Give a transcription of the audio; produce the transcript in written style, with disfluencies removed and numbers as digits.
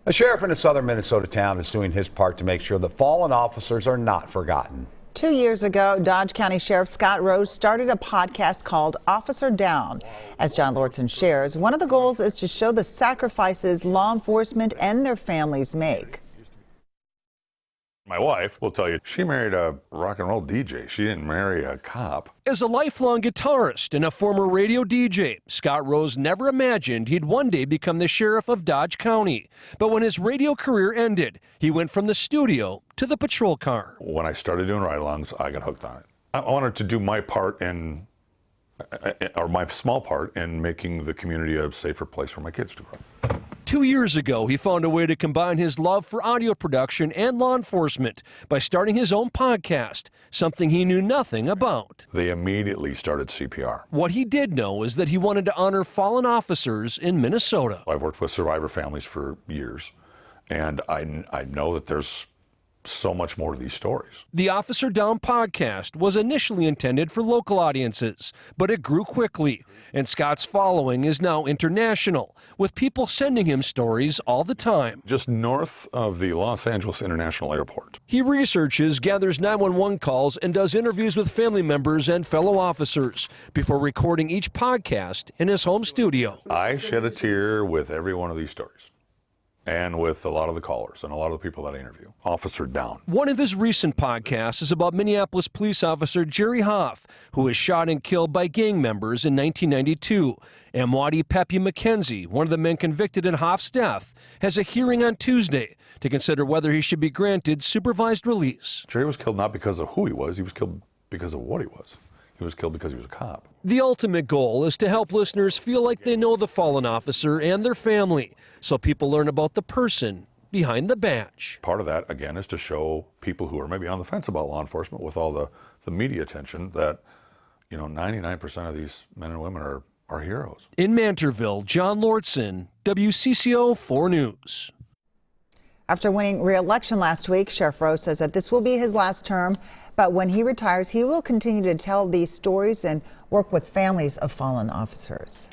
A sheriff in a southern Minnesota town is doing his part to make sure that fallen officers are not forgotten. 2 years ago, Dodge County Sheriff Scott Rose started a podcast called Officer Down. As John Lordson shares, one of the goals is to show the sacrifices law enforcement and their families make. My wife will tell you she married a rock and roll DJ. She didn't marry a cop. As a lifelong guitarist and a former radio DJ, Scott Rose never imagined he'd one day become the sheriff of Dodge County. But when his radio career ended, he went from the studio to the patrol car. When I started doing ride-alongs, I got hooked on it. I wanted to do my part my small part in making the community a safer place for my kids to grow. 2 years ago, he found a way to combine his love for audio production and law enforcement by starting his own podcast, something he knew nothing about. They immediately started CPR. What he did know is that he wanted to honor fallen officers in Minnesota. I've worked with survivor families for years, and I know that there's so much more to these stories. The Officer Down podcast was initially intended for local audiences, but it grew quickly, and Scott's following is now international, with people sending him stories all the time. Just north of the Los Angeles International Airport. He researches, gathers 911 calls, and does interviews with family members and fellow officers before recording each podcast in his home studio. I shed a tear with every one of these stories, and with a lot of the callers and a lot of the people that I interview. Officer Down. One of his recent podcasts is about Minneapolis police officer Jerry Hoff, who was shot and killed by gang members in 1992. Amwadi Pepe McKenzie, one of the men convicted in Hoff's death, has a hearing on Tuesday to consider whether he should be granted supervised release. Jerry was killed not because of who he was killed because of what he was. He was killed because he was a cop. The ultimate goal is to help listeners feel like they know the fallen officer and their family, so people learn about the person behind the badge. Part of that, again, is to show people who are maybe on the fence about law enforcement with all the media attention that, 99% of these men and women are heroes. In Mantorville, John Lordson, WCCO 4 News. After winning re-election last week, Sheriff Rose says that this will be his last term, but when he retires, he will continue to tell these stories and work with families of fallen officers.